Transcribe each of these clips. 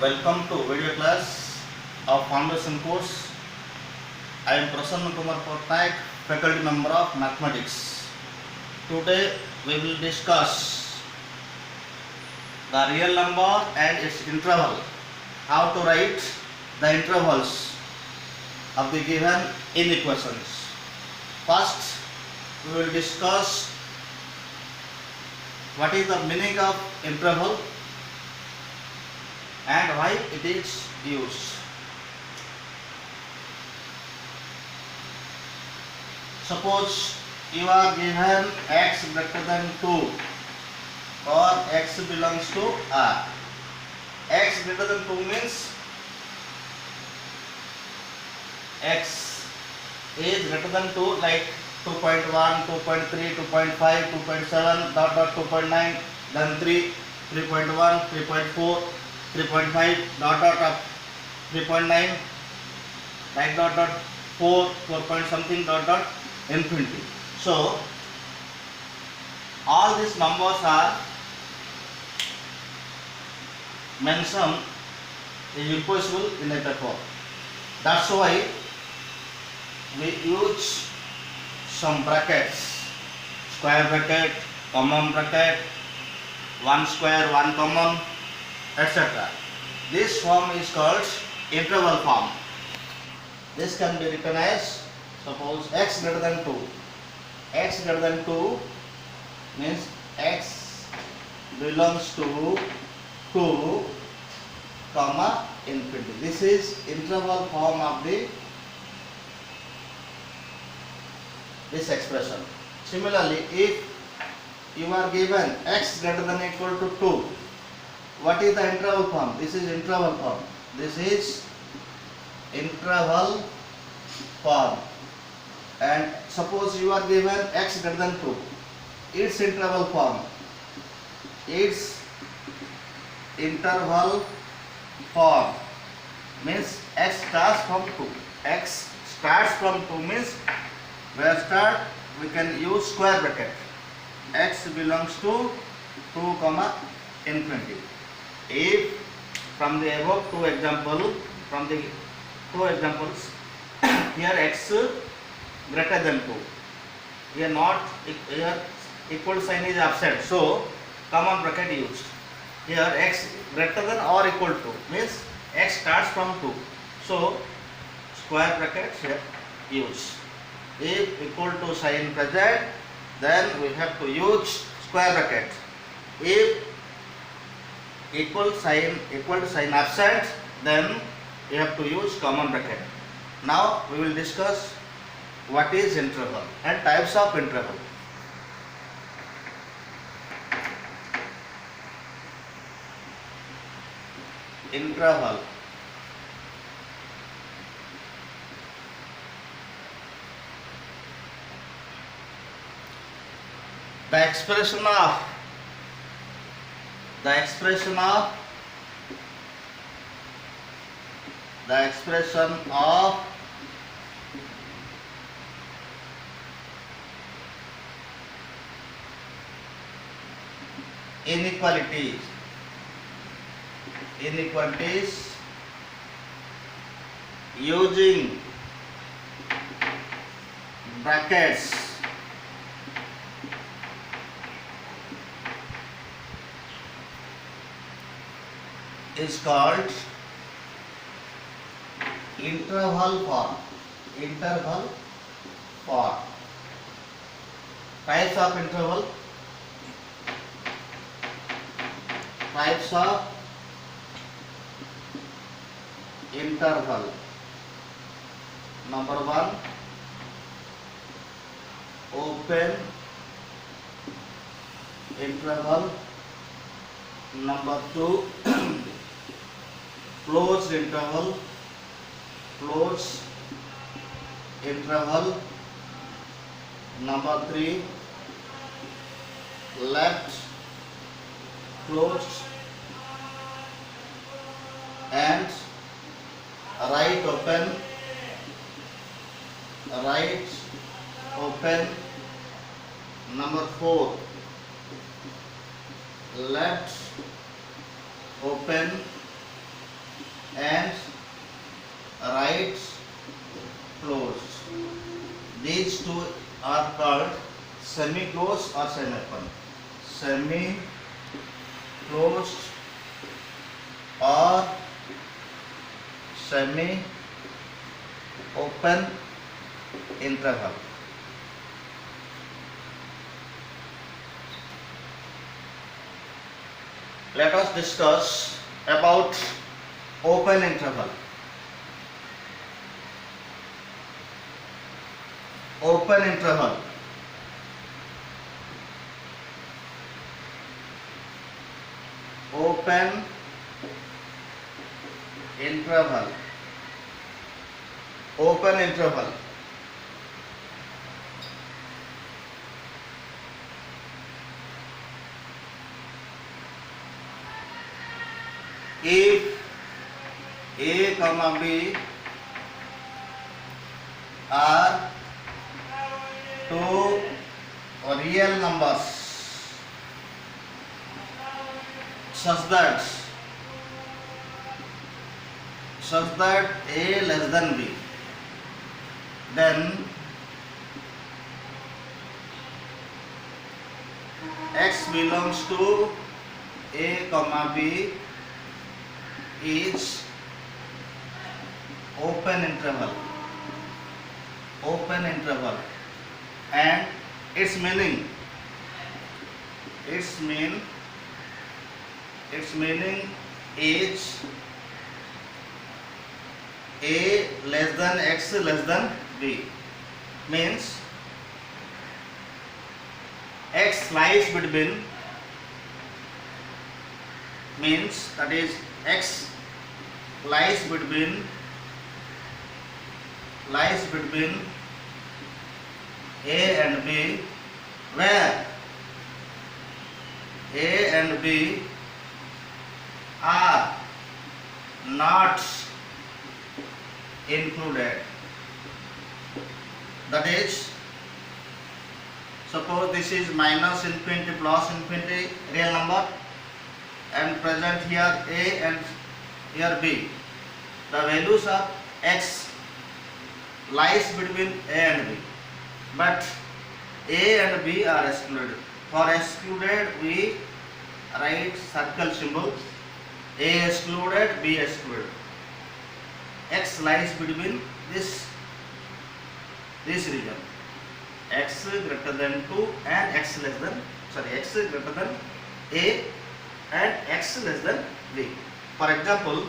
Welcome to video class of foundation course. I am Prasanna Kumar Patnaik, faculty member of mathematics. Today we will discuss the real number and its interval. How to write the intervals of the given inequations. First, we will discuss what is the meaning of interval and why it is used. Suppose you are given x greater than 2 or x belongs to R. X greater than 2 means x is greater than 2, like 2.1, 2.3, 2.5, 2.7, dot dot 2.9, then 3, 3.1, 3.4, 3.5, dot dot of 3.9, like dot dot 4, 4 point something, dot dot infinity. So all these numbers are mentioned is impossible in a paper. That's why we use some brackets, square bracket, common bracket, one square, one common, etc. This form is called interval form. This can be written as, suppose x greater than 2. X greater than 2 means x belongs to 2 comma infinity. This is interval form of this expression. Similarly, if you are given x greater than or equal to 2, what is the interval form? This is interval form. This is interval form. And suppose you are given x greater than 2, its interval form. Its interval form means x starts from 2. X starts from 2 means where start we can use square bracket. X belongs to 2 comma infinity. If from the above two examples, here x greater than 2, here equal sign is absent, so common bracket used. Here x greater than or equal to means x starts from 2, so square bracket here used. If equal to sign present, then we have to use square bracket. If equal to sign absent, then we have to use common bracket. Now we will discuss what is interval and types of interval. Interval. The expression of inequalities using brackets is called interval form. Types of interval. Number 1, open interval. Number 2, closed interval. Number 3, left closed and right open. Number 4, left open. semi closed or semi open, semi closed or semi open interval. Let us discuss about open interval. Open interval. Open interval. Open interval. If A comma B are two real numbers such that A less than B, then X belongs to A comma B is open interval, and its meaning is A less than X less than B, means X lies between, means that is X lies between A and B, where A and B are not included. That is, suppose this is minus infinity plus infinity real number, and present here A and here B. The values of X lies between A and B, but A and B are excluded. For excluded, we write circle symbol. A excluded, B excluded. X lies between this region. X greater than 2 and X greater than A and X less than B. For example,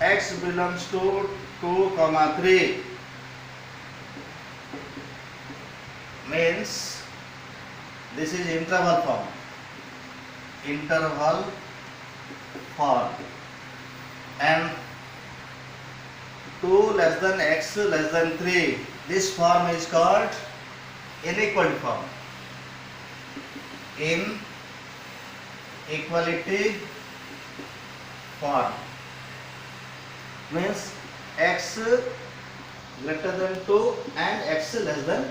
X belongs to 2, 3, means this is interval form, and 2 less than X less than 3, this form is called inequality form. Inequality form means X greater than 2 and X less than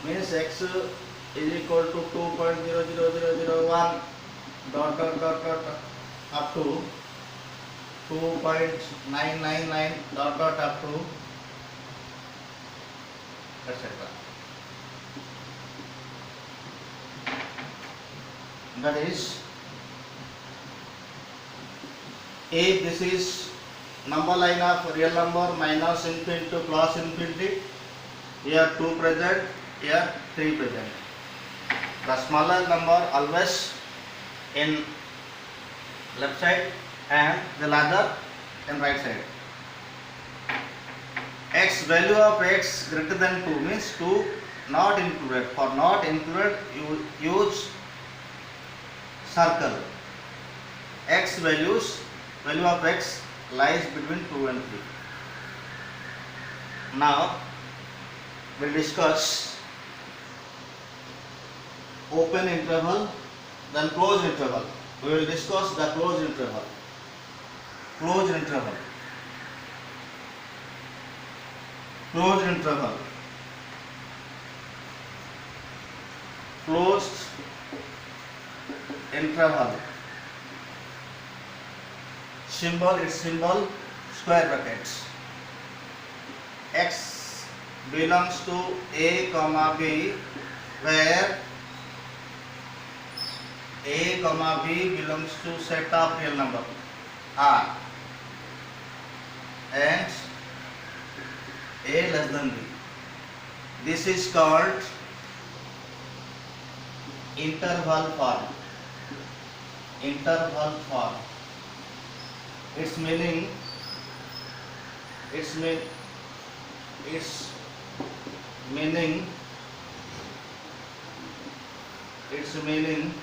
3, means X is equal to 2.00001 dot up to 2.999 dot up to etc. That is, if this is number line of real number minus infinity to plus infinity, here 2 present, here 3 present. The smaller number always in left side and the larger in right side. X value of X greater than 2 means 2 not included. For not included, you use circle. X value of X lies between 2 and 3. Now we'll discuss open interval, then closed interval. We will discuss the closed interval. Closed interval. Closed interval. Closed interval. Symbol, its symbol, square brackets. x belongs to a comma b, where a comma b belongs to set of real number r and a less than b. This is called interval form. Interval form. Its meaning its meaning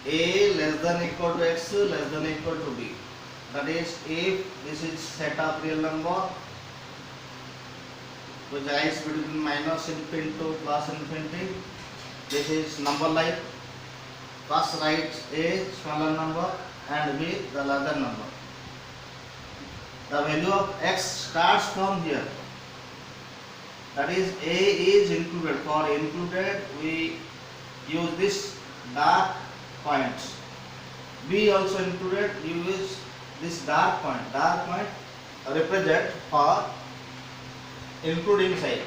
a less than equal to x less than equal to b. That is, if this is set of real number which lies between minus infinity to plus infinity, this is number line. First write a smaller number and b the larger number. The value of x starts from here. That is, a is included. For included, we use this dark point. B also included, you use this dark point. Dark point represent for including side.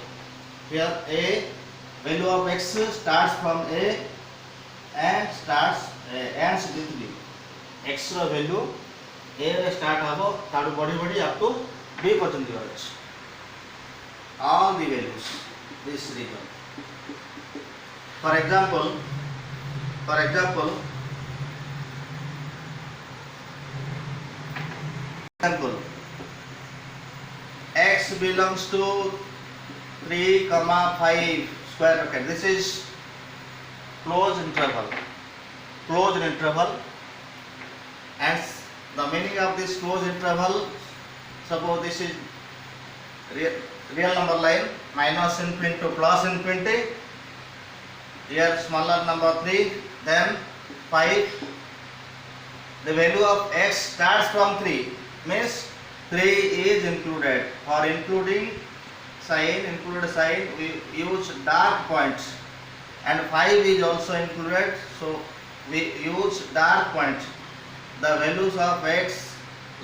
Here a value of x starts from a and ends with b. X value a start habo taru body up to b पर्यंत अछि. All the values this region. For example x belongs to 3, 5 square bracket. This is closed interval, and the meaning of this closed interval, suppose this is real number line minus infinity to plus infinity. Here smaller number 3, then 5. The value of x starts from 3, means 3 is included. For included sign we use dark points, and 5 is also included, so we use dark points. The values of x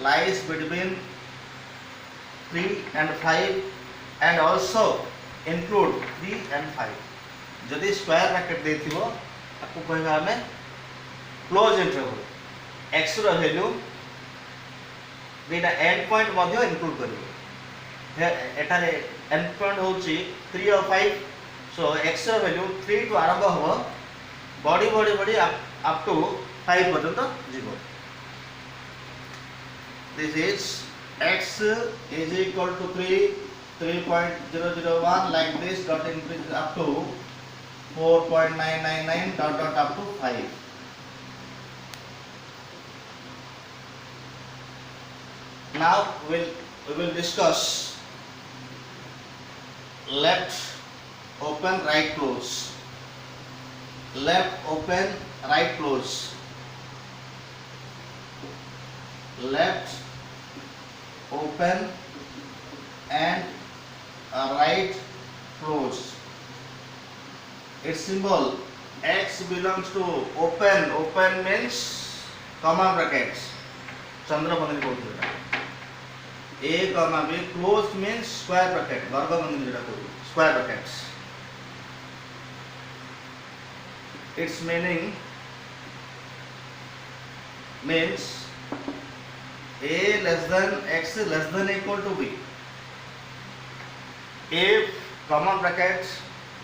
lies between 3 and 5 and also include 3 and 5. जदि square bracket देथिबो आपको कहबा हमें close interval. x रो value बेटा and point मध्ये include करिवो. एटारे and point होची 3 और 5. सो x row value 3 to आरंभ हो बॉडी अप टू 5 पर्यंत जीवो. This is x is equal to 3.001 like this, dot increase up to 4.999 dot up to 5. Now we will discuss left open right close. Left open right close. Left open and right close. Its symbol x belongs to open. Open means comma brackets. Chandra bandhani kohtu. A comma b. Closed means square bracket. Varga bandhani jeta kohtu. Square brackets. Its meaning means a less than x less than equal to b. If comma bracket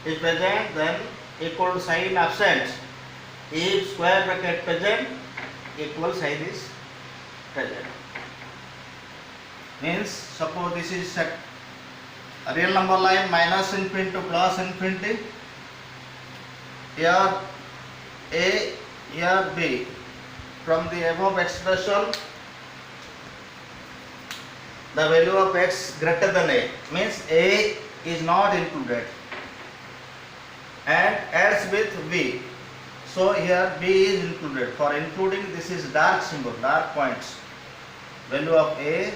is present, then equal sign absent. If square bracket present, equal sign is present. Means suppose this is set a real number line minus infinity to plus infinity. Here a, here b. From the above expression, the value of x greater than a means a is not included and ends with b. So here b is included. For including, this is dark symbol, dark points. Value of a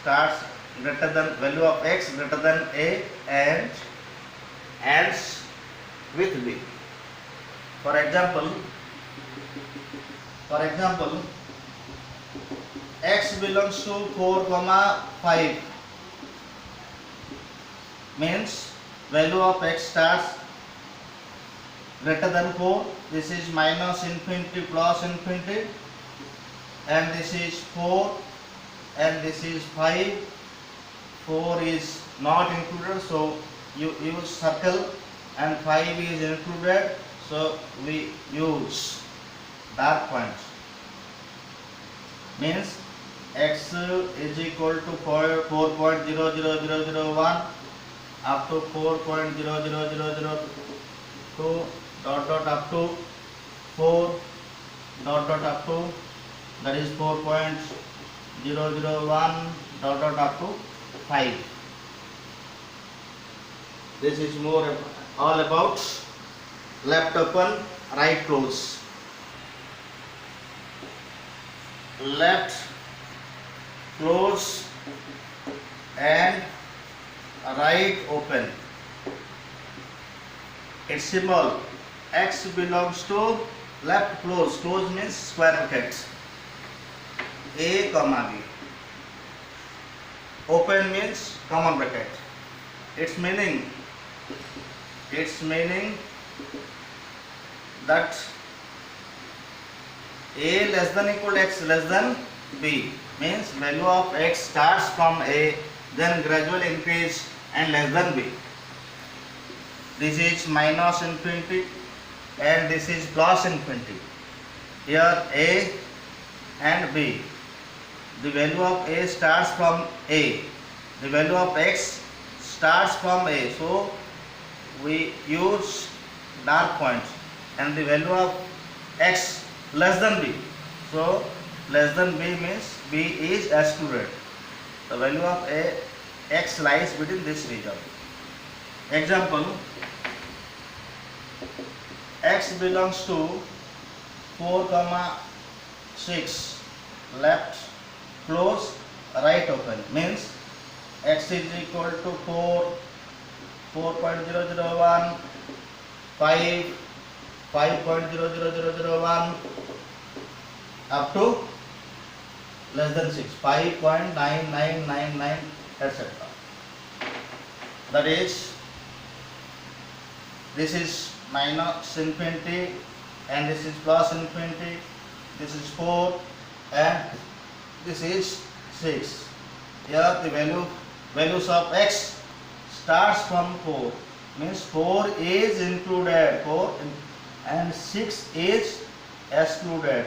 starts greater than value of x greater than a and ends with b. For example, x belongs to 4, 5. means value of x starts greater than 4. This is minus infinity plus infinity, and this is 4, and this is 5. 4 is not included, so you use circle, and 5 is included, so we use dark points. Means x is equal to 4.00001 up to 4.00002 dot dot up to 4 dot dot up to, that is 4.001 dot dot up to 5. This is more all about left open, right close. Left close and right open. Its symbol x belongs to left close. Close means square brackets. A comma B. Open means common bracket. Its meaning that A less than equal to x less than B, means value of x starts from A, then gradually increase and less than B. This is minus infinity and this is plus infinity. Here A and B. The value of A starts from A. The value of x starts from A. So we use dark points, and the value of x less than B. So less than B means B is excluded. The value of x lies within this region. Example, x belongs to 4, 6, left close, right open, means x is equal to 4, 4.001, 5, 5.00001 up to less than 6, 5.9999, etc. That is, this is minus infinity and this is plus infinity. This is 4 and this is 6. Here the values of x starts from 4, means 4 is included, 4 and 6 is excluded.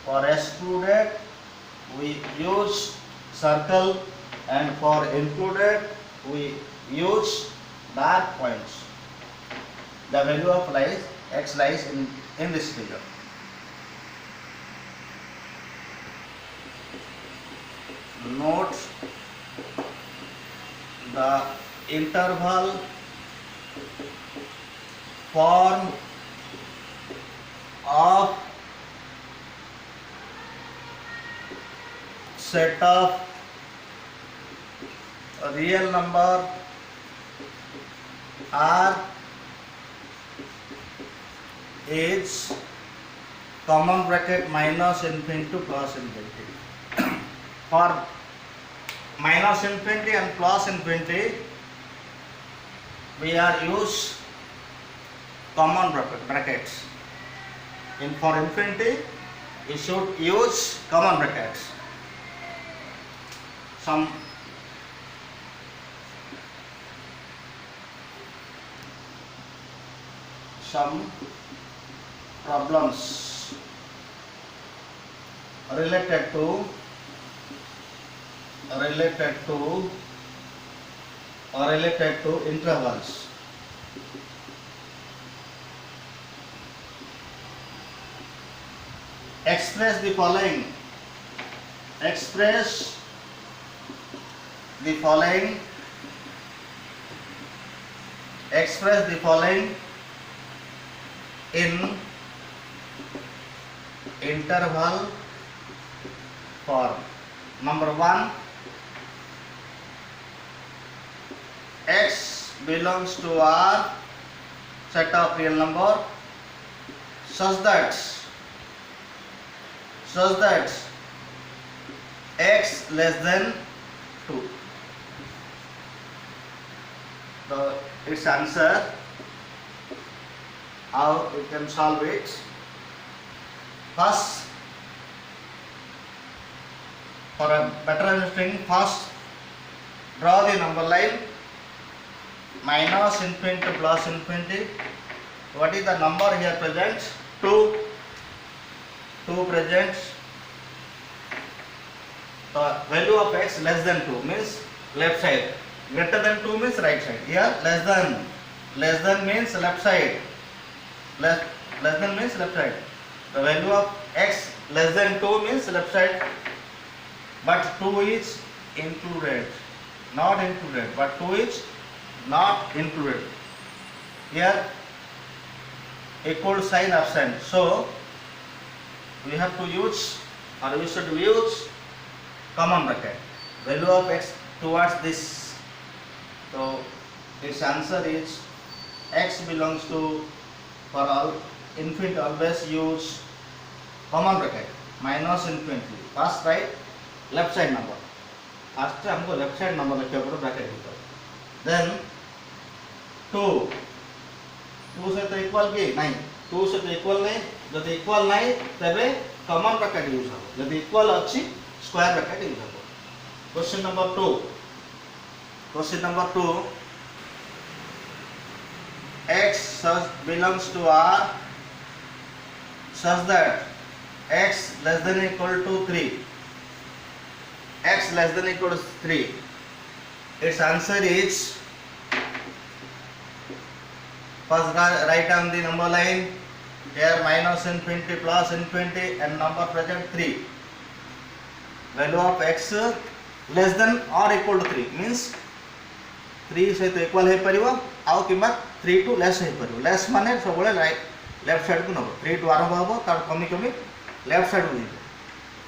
For excluded we use circle, and for included we use dark points. The value of x lies in this figure. Note the interval form of set of real number R is common bracket minus infinity to plus infinity. For minus infinity and plus infinity we are use common brackets. For infinity we should use common brackets. Some problems related to intervals. Express the following in interval form. Number 1, x belongs to R set of real number such that x less than 2. the its answer, how we can solve it. First, for a better understanding, first draw the number line minus infinity to plus infinity. What is the number here present? 2. 2 present. The value of x less than 2 means left side. Greater than 2 means right side. Here less than means left side. Less than means left side. The value of x less than 2 means left side. But 2 is included. Not included. But 2 is not included. Here equal sign absent. So we have to use, or we should use, common bracket. Value of x towards this. So its answer is x belongs to, for all infinity always use common bracket minus infinity. First write left side number. First हमको left side number लिखना पड़ेगा bracket भीतर. Then 2 से तो equal की नहीं, 2 से तो इक्वल नहीं. जब इक्वल नहीं तबे कॉमन ब्रैकेट यूज हो. जब इक्वल अच्छी स्क्वायर ब्रैकेट यूज हो. Question number 2. Question number 2. X belongs to R such that x less than equal to 3. X less than equal to 3. Its answer is, first write down the number line. Here minus infinity plus infinity and number present 3. Value of x less than or equal to 3 means 3 सहित equal है परिवो आउ keema 3 to less है परिवो. Less माने सब right left side को नबो. 3 to आरंभ होबो तार कमी कमी लेफ्ट साइड को जीवो.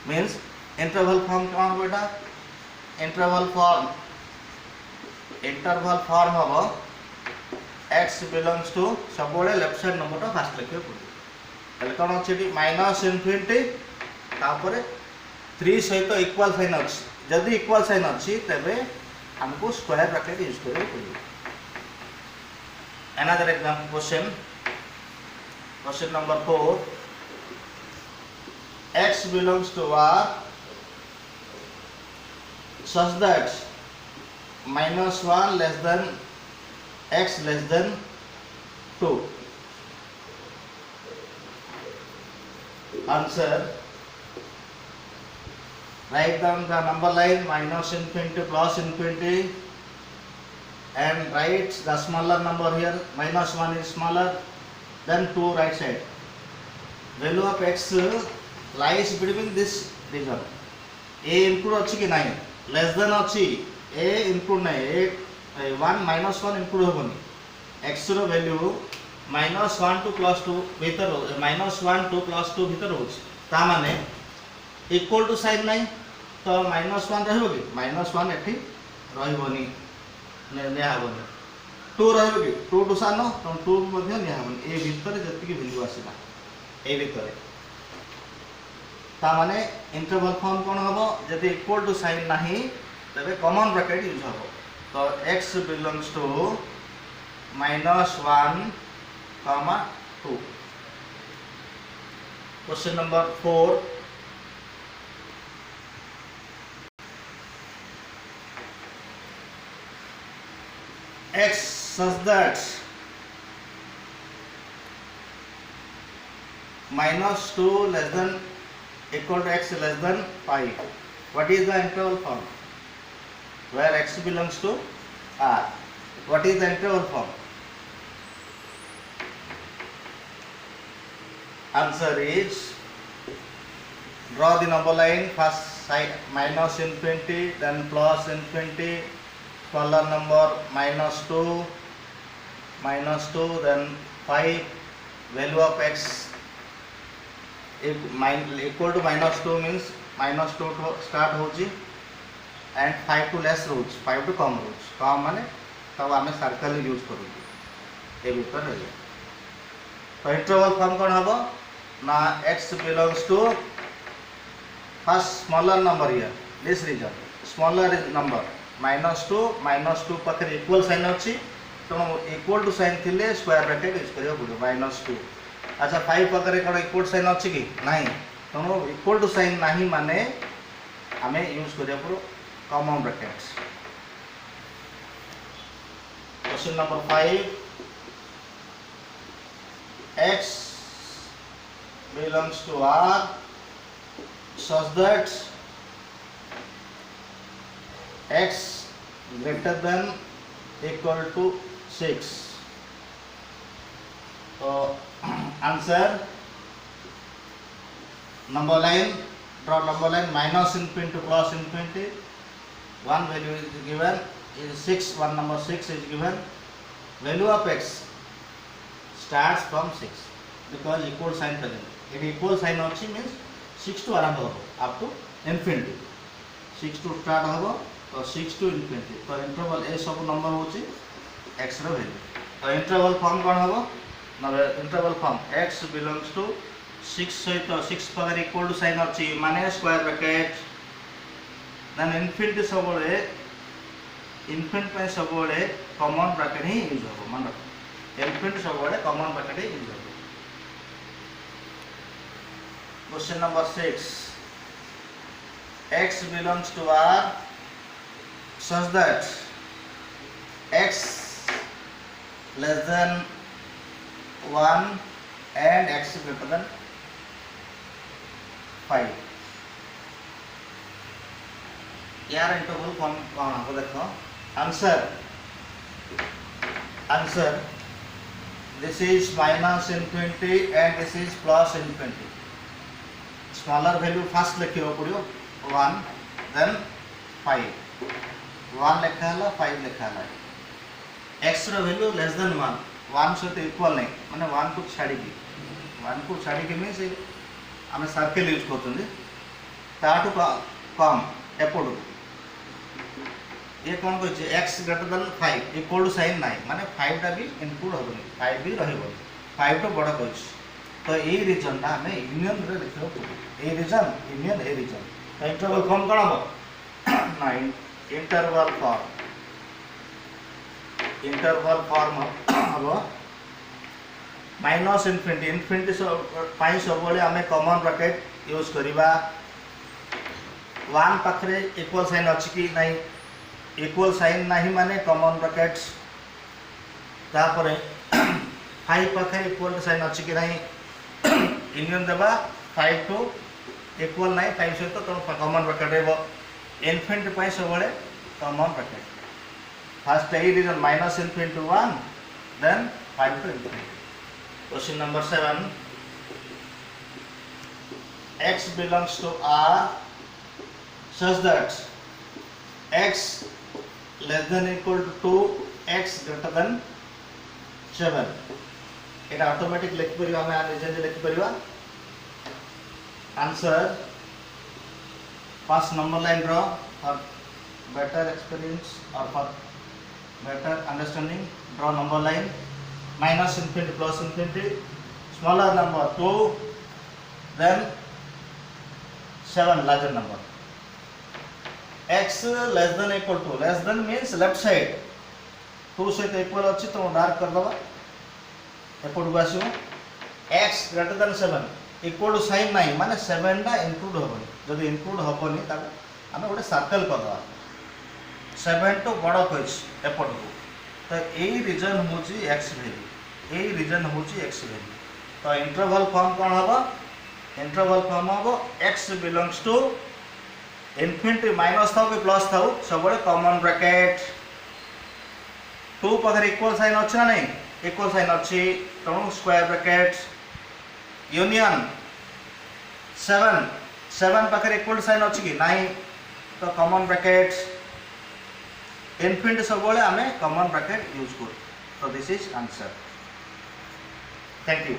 मींस इंटरवल फॉर्म कोन बेटा? इंटरवल फॉर्म होबो x बिलोंग्स टू सब लेफ्ट साइड नंबर टा फास्ट लिखियो पड़ो. तले कोन अछि माइनस इन्फिनिटी तापरे 3 सहित इक्वल साइन अछि. जदि इक्वल साइन अछि तबे हमको स्क्वायर ब्रैकेट यूज करना पड़ेगा. Another example question. Question number 4. X belongs to R such that minus 1 less than x less than 2. Answer. Write down the number line minus infinity plus infinity and write the smaller number here. Minus 1 is smaller than 2 right side. Value of x lies between this region. A include अच्छी कि नहीं? Less than अच्छी. A include नहीं. A 1 minus 1 include होगनी. x row value minus 1 to plus 2 भीतर हो. minus 1 to plus 2 भीतर हो. ता माने इक्वल टू साइन नहीं तो -1 रहबो कि -1 एठी रहबोनी ने हाबोनी. 2 रहबो कि 2 टू सानो तो 2 मध्ये ने हाबोनी. ए भीतर जति कि वैल्यू आसीला ए भीतर ता माने इंटरवल फॉर्म कोन हबो? जदि इक्वल टू साइन नाही तबे कॉमन ब्रैकेट यूज हबो. तो x belongs to -1, 2. Question number 4. X such that minus 2 less than equal to x less than 5. What is the interval form? Where x belongs to R. What is the interval form? Answer is, draw the number line. First side minus infinity, then plus infinity. Smaller number minus 2, then 5. Value of x equal to minus 2 means minus 2 to start होची and 5 to less rows, 5 to come rows. कम माने तब आमे circle use करूँ ए भीतर रही. तो interval form कौन हबो ना? x belongs to first smaller number here, this region, smaller number minus 2 पाखरे इक्वल साइन अच्छी तेणु इक्वल टू साइन थिले स्क्वायर ब्रैकेट यूज करियो पड़ो -2। अच्छा 5 पाखरे कोन इक्वल साइन अछि कि नाही, तेणु इक्वल टू साइन नाही माने आमे यूज करियो पड़ो common brackets. Question number 5, x belongs to R such that x greater than equal to 6. So answer, number line, draw number line minus infinity to plus infinity. One value is given is 6, one number 6 is given. Value of x starts from 6 because equal sign present. If equal sign अच्छी means 6 to आरंभ हो up to infinity. 6 to start हो तो 6 to infinity. तो interval ए सब number होची x रो value. तो interval form कौन होबो? नबे interval form x belongs to 6 सहित 6 पावर इक्वल टू साइन अच्छी माने स्क्वायर ब्रैकेट देन इनफिनिटी सबले इनफिनिटी पे सबले कॉमन ब्रैकेट ही यूज हो मान रखो इनफिनिटी सबले कॉमन ब्रैकेट ही यूज हो। Question number 6, x belongs to R such that x less than 1 and x greater than 5। यार इंटरवल फॉर्म कौन है देखो। Answer this is minus infinity and this is plus infinity. Smaller value first लिखियो पड़ियो 1 then 5। 1 लिखा हला 5 लिखा हला। x रो वैल्यू लेस देन 1 सहित इक्वल नहीं माने 1 को छाड़ी के मींस आमे सर्कल यूज करतुंदी ताटू कम एपडू ये कौन कहছে x greater than 5 equal to sign नाही माने 5 टा भी इनक्लूड होबनी 5 भी रहबो 5 तो बड़ा कहछ। तो ए रीजन ता हमें यूनियन रे लिखो ए रीजन यूनियन ए रीजन। तो इंटरवल फॉर्म कोन हो ना इंटरवल फॉर्म हबो माइनस इनफिनिटी इनफिनिटी पाई सब बळे हमें कॉमन ब्रैकेट यूज करिबा। 1 पाखरे इक्वल साइन अछि कि नाही इक्वल साइन नहीं माने कॉमन ब्रैकेट्स तापरे 5 पाखे इक्वल साइन अछि कि नहीं यूनियन देबा 5 टू इक्वल नहीं 5 सहित तो कॉमन ब्रैकेट हेबो। इनफिनिटी पाई सब बळे common bracket first a region minus infinity to 1 then 5 to infinity. Question number 7, x belongs to R such that x less than equal to 2, x greater than 7। এটা automatic लिख परिबा हम निजे लिख परिबा। Answer first number line draw for better experience और for better understanding. Draw number line minus infinity plus infinity smaller number 2 then 7 larger number। x less than equal to less than means left side 2 सहित equal अच्छी तो dark कर दबा एपटू आसो। x greater than 7 equal to sign नहीं माने 7 टा include होबनी जदी इंक्लूड होबनी ता हमें गोटे सर्कल कर दबा 7 तो बड़ कइस एपटू। तो ए रीजन होची x वैल्यू ए रीजन होची x वैल्यू। तो इंटरवल फॉर्म कोन हबो इंटरवल फॉर्म हबो x belongs to infinity minus था कि प्लस था सब बड़े कॉमन ब्रैकेट 2 पाखरे इक्वल साइन अछि ना नहीं इक्वल साइन अछि तो स्क्वायर ब्रैकेट यूनियन 7 पाखरे इक्वल साइन अछि कि नहीं तो कॉमन ब्रैकेट इनफिनिटी सब बड़े हमें कॉमन ब्रैकेट यूज कर। तो this is answer. Thank you.